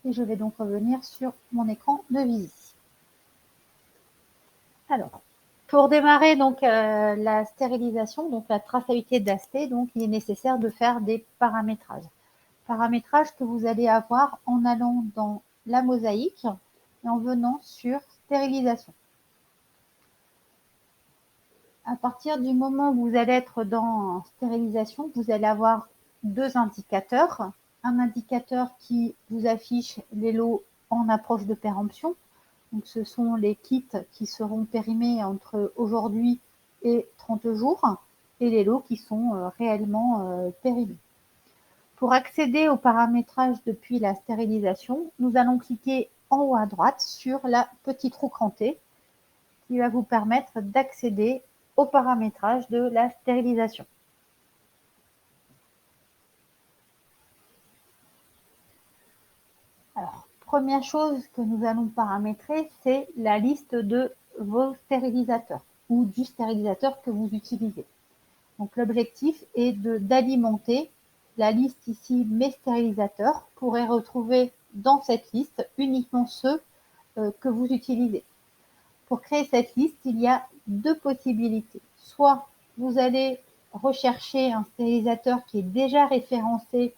Et je vais donc revenir sur mon écran de visite. Alors, pour démarrer donc la stérilisation, donc la traçabilité d'aspect, donc il est nécessaire de faire des paramétrages. Paramétrages que vous allez avoir en allant dans la mosaïque et en venant sur stérilisation. À partir du moment où vous allez être dans stérilisation, vous allez avoir deux indicateurs. Un indicateur qui vous affiche les lots en approche de péremption. Donc, ce sont les kits qui seront périmés entre aujourd'hui et 30 jours et les lots qui sont réellement périmés. Pour accéder au paramétrage depuis la stérilisation, nous allons cliquer en haut à droite sur la petite roue crantée qui va vous permettre d'accéder au paramétrage de la stérilisation. Alors, première chose que nous allons paramétrer, c'est la liste de vos stérilisateurs ou du stérilisateur que vous utilisez. Donc, l'objectif est d'alimenter la liste ici mes stérilisateurs pour y retrouver dans cette liste uniquement ceux que vous utilisez. Pour créer cette liste, il y a deux possibilités. Soit vous allez rechercher un stérilisateur qui est déjà référencé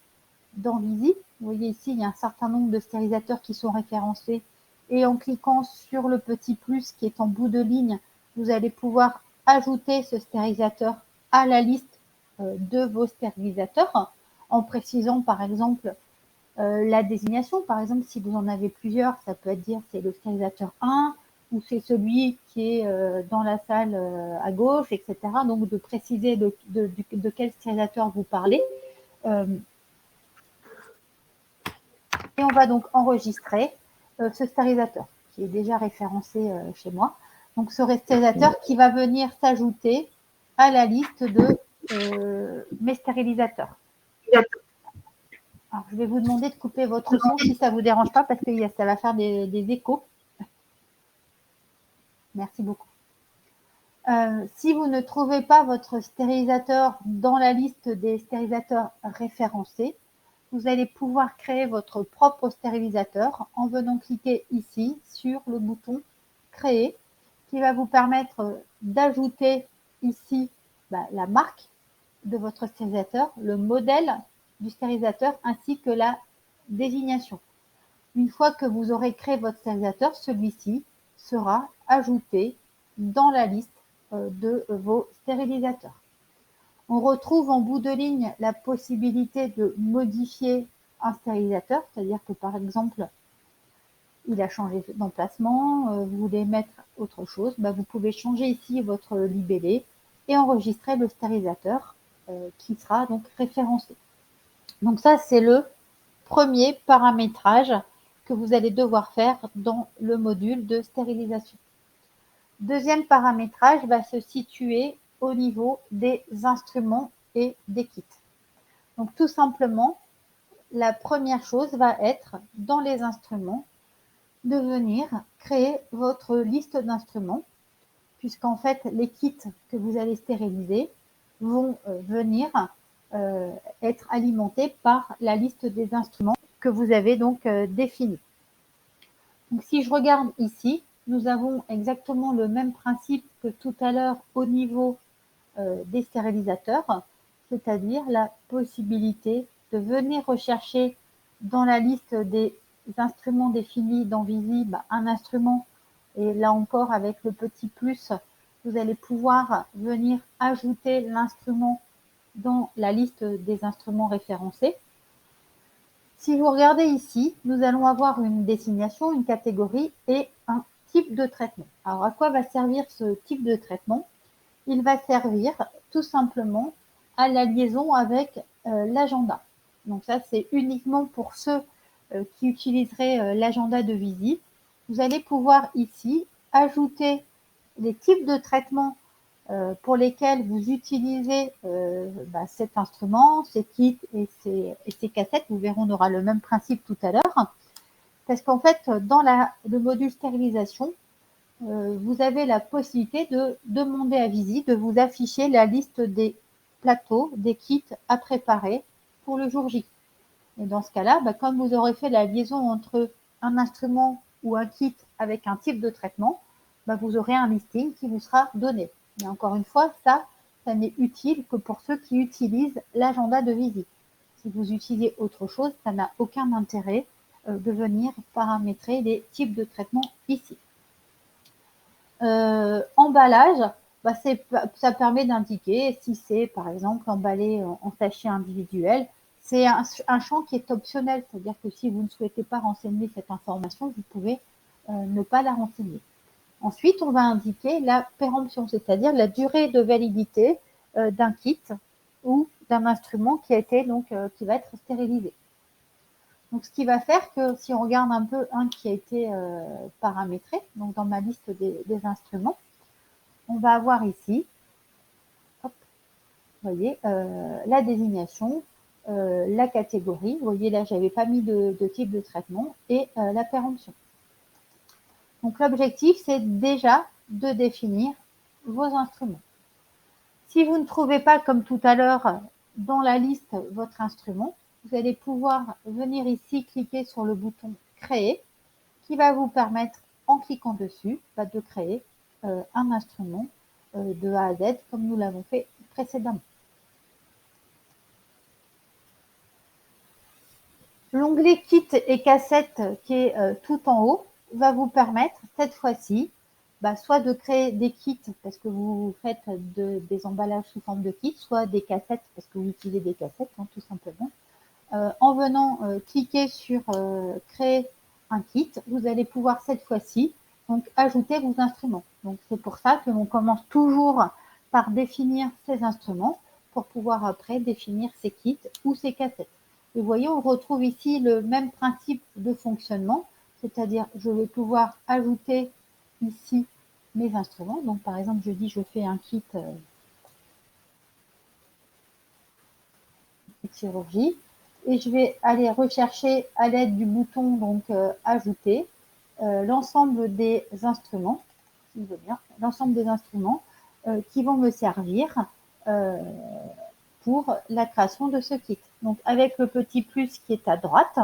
dans Visi. Vous voyez ici, il y a un certain nombre de stérilisateurs qui sont référencés. Et en cliquant sur le petit plus qui est en bout de ligne, vous allez pouvoir ajouter ce stérilisateur à la liste de vos stérilisateurs en précisant par exemple la désignation. Par exemple, si vous en avez plusieurs, ça peut être dire c'est le stérilisateur 1 ou c'est celui qui est dans la salle à gauche, etc. Donc, de préciser de quel stérilisateur vous parlez. Et on va donc enregistrer ce stérilisateur qui est déjà référencé chez moi. Donc, ce stérilisateur qui va venir s'ajouter à la liste de mes stérilisateurs. Alors, je vais vous demander de couper votre son si ça ne vous dérange pas parce que ça va faire des échos. Merci beaucoup. Si vous ne trouvez pas votre stérilisateur dans la liste des stérilisateurs référencés, vous allez pouvoir créer votre propre stérilisateur en venant cliquer ici sur le bouton Créer, qui va vous permettre d'ajouter ici la marque de votre stérilisateur, le modèle du stérilisateur ainsi que la désignation. Une fois que vous aurez créé votre stérilisateur, celui-ci sera ajouté dans la liste de vos stérilisateurs. On retrouve en bout de ligne la possibilité de modifier un stérilisateur, c'est-à-dire que par exemple, il a changé d'emplacement, vous voulez mettre autre chose, vous pouvez changer ici votre libellé et enregistrer le stérilisateur qui sera donc référencé. Donc ça, c'est le premier paramétrage que vous allez devoir faire dans le module de stérilisation. Deuxième paramétrage va se situer au niveau des instruments et des kits. Donc tout simplement, la première chose va être dans les instruments de venir créer votre liste d'instruments, puisqu'en fait les kits que vous allez stériliser vont venir être alimentés par la liste des instruments que vous avez donc définie. Donc si je regarde ici, nous avons exactement le même principe que tout à l'heure au niveau des stérilisateurs, c'est-à-dire la possibilité de venir rechercher dans la liste des instruments définis dans Visi un instrument, et là encore avec le petit plus, vous allez pouvoir venir ajouter l'instrument dans la liste des instruments référencés. Si vous regardez ici, nous allons avoir une désignation, une catégorie et un type de traitement. Alors, à quoi va servir ce type de traitement? Il va servir tout simplement à la liaison avec l'agenda. Donc ça, c'est uniquement pour ceux qui utiliseraient l'agenda de Visi. Vous allez pouvoir ici ajouter les types de traitements pour lesquels vous utilisez cet instrument, ces kits et ces cassettes. Vous verrez, on aura le même principe tout à l'heure. Parce qu'en fait, dans le module stérilisation, vous avez la possibilité de demander à Visi de vous afficher la liste des plateaux, des kits à préparer pour le jour J. Et dans ce cas-là, comme vous aurez fait la liaison entre un instrument ou un kit avec un type de traitement, vous aurez un listing qui vous sera donné. Mais encore une fois, ça n'est utile que pour ceux qui utilisent l'agenda de visite. Si vous utilisez autre chose, ça n'a aucun intérêt de venir paramétrer les types de traitements ici. Emballage, ça permet d'indiquer si c'est par exemple emballé en sachet individuel. C'est un champ qui est optionnel, c'est-à-dire que si vous ne souhaitez pas renseigner cette information, vous pouvez ne pas la renseigner. Ensuite, on va indiquer la péremption, c'est-à-dire la durée de validité d'un kit ou d'un instrument qui a été qui va être stérilisé. Donc, ce qui va faire que si on regarde un peu un qui a été paramétré, donc dans ma liste des instruments, on va avoir ici, hop, vous voyez, la désignation, la catégorie. Vous voyez là, j'avais pas mis de type de traitement et la péremption. Donc, l'objectif, c'est déjà de définir vos instruments. Si vous ne trouvez pas, comme tout à l'heure, dans la liste votre instrument, vous allez pouvoir venir ici cliquer sur le bouton Créer, qui va vous permettre, en cliquant dessus, de créer un instrument de A à Z, comme nous l'avons fait précédemment. L'onglet Kit et cassette, qui est tout en haut, va vous permettre, cette fois-ci, soit de créer des kits parce que vous faites des emballages sous forme de kits, soit des cassettes parce que vous utilisez des cassettes, tout simplement. En venant cliquer sur créer un kit, vous allez pouvoir cette fois-ci ajouter vos instruments. Donc c'est pour ça que l'on commence toujours par définir ces instruments pour pouvoir après définir ces kits ou ces cassettes. Et vous voyez, on retrouve ici le même principe de fonctionnement, c'est-à-dire je vais pouvoir ajouter ici mes instruments. Donc par exemple, je dis je fais un kit chirurgie et je vais aller rechercher à l'aide du bouton ajouter l'ensemble des instruments, si veut bien, l'ensemble des instruments qui vont me servir pour la création de ce kit. Donc avec le petit plus qui est à droite,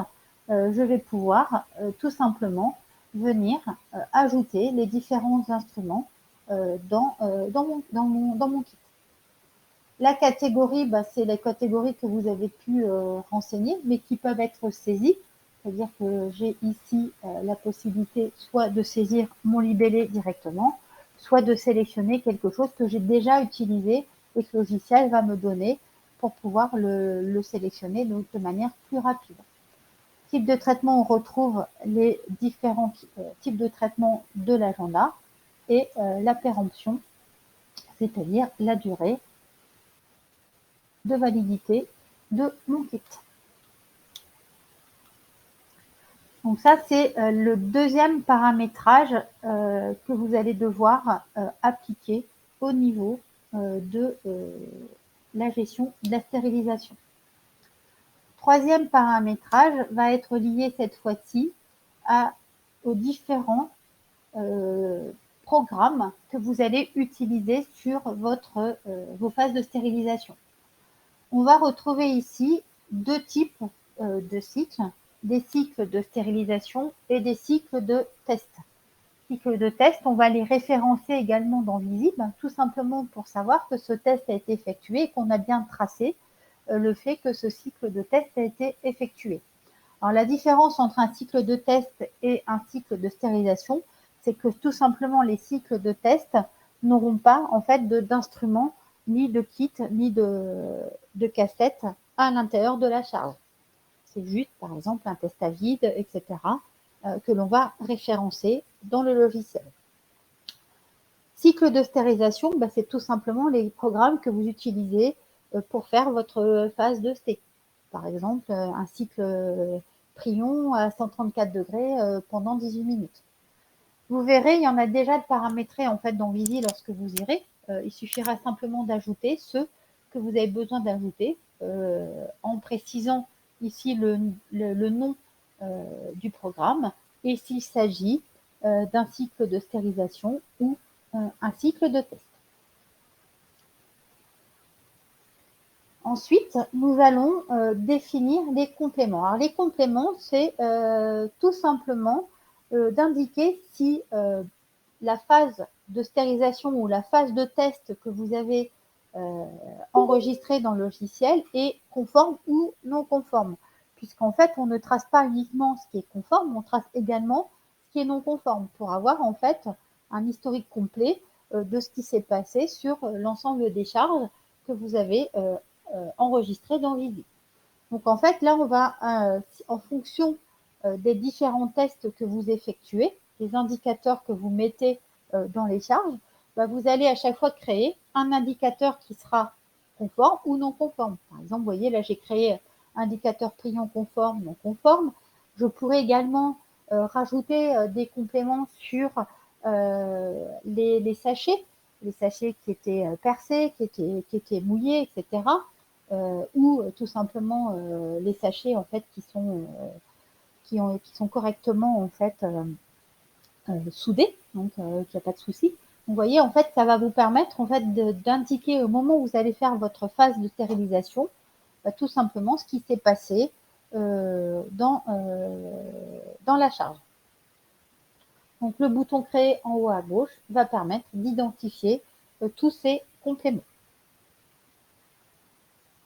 je vais pouvoir tout simplement venir ajouter les différents instruments dans mon kit. La catégorie, c'est les catégories que vous avez pu renseigner, mais qui peuvent être saisies. C'est-à-dire que j'ai ici la possibilité soit de saisir mon libellé directement, soit de sélectionner quelque chose que j'ai déjà utilisé et que le logiciel va me donner pour pouvoir le sélectionner de manière plus rapide. Type de traitement, on retrouve les différents types de traitement de l'agenda et la péremption, c'est-à-dire la durée de validité de mon kit. Donc ça, c'est le deuxième paramétrage que vous allez devoir appliquer au niveau de la gestion de la stérilisation. Troisième paramétrage va être lié cette fois-ci aux différents programmes que vous allez utiliser sur vos phases de stérilisation. On va retrouver ici deux types de cycles, des cycles de stérilisation et des cycles de test. Cycles de test, on va les référencer également dans Visible, tout simplement pour savoir que ce test a été effectué et qu'on a bien tracé le fait que ce cycle de test a été effectué. Alors la différence entre un cycle de test et un cycle de stérilisation, c'est que tout simplement les cycles de test n'auront pas en fait d'instruments ni de kit, ni de cassette à l'intérieur de la charge. C'est juste, par exemple, un test à vide, etc., que l'on va référencer dans le logiciel. Cycle de stérilisation, c'est tout simplement les programmes que vous utilisez pour faire votre phase de sté. Par exemple, un cycle Prion à 134 degrés pendant 18 minutes. Vous verrez, il y en a déjà de paramétrés en fait dans Visi lorsque vous irez. Il suffira simplement d'ajouter ceux que vous avez besoin d'ajouter en précisant ici le nom du programme et s'il s'agit d'un cycle de stérilisation ou un cycle de test. Ensuite, nous allons définir les compléments. Alors, les compléments, c'est tout simplement d'indiquer si la phase de stérilisation ou la phase de test que vous avez enregistrée dans le logiciel est conforme ou non conforme. Puisqu'en fait, on ne trace pas uniquement ce qui est conforme, on trace également ce qui est non conforme pour avoir en fait un historique complet de ce qui s'est passé sur l'ensemble des charges que vous avez enregistrées dans Vivi. Donc en fait, là, on va, en fonction des différents tests que vous effectuez, des indicateurs que vous mettez dans les charges, bah, vous allez à chaque fois créer un indicateur qui sera conforme ou non conforme. Par exemple, vous voyez, là, j'ai créé indicateur prion conforme, non conforme. Je pourrais également rajouter des compléments sur les sachets qui étaient percés, qui étaient mouillés, etc. Ou tout simplement les sachets en fait qui sont correctement en fait soudés, donc il n'y a pas de souci. Vous voyez, en fait, ça va vous permettre en fait d'indiquer au moment où vous allez faire votre phase de stérilisation, tout simplement ce qui s'est passé dans la charge. Donc le bouton créer en haut à gauche va permettre d'identifier tous ces compléments.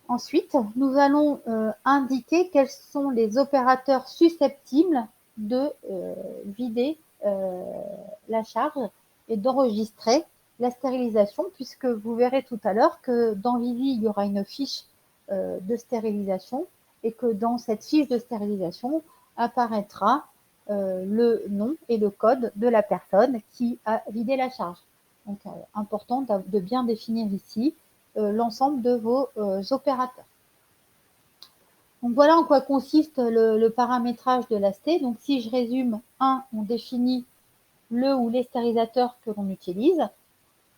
Ensuite, nous allons indiquer quels sont les opérateurs susceptibles de vider la charge et d'enregistrer la stérilisation, puisque vous verrez tout à l'heure que dans Vivi, il y aura une fiche de stérilisation et que dans cette fiche de stérilisation apparaîtra le nom et le code de la personne qui a vidé la charge. Donc, important de bien définir ici l'ensemble de vos opérateurs. Donc voilà en quoi consiste le paramétrage de la ST. Donc si je résume, 1, on définit le ou les stérilisateurs que l'on utilise.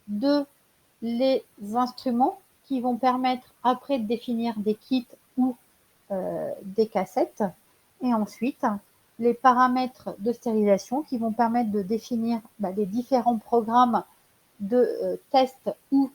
2, les instruments qui vont permettre après de définir des kits ou des cassettes. Et ensuite, les paramètres de stérilisation qui vont permettre de définir les différents programmes de test ou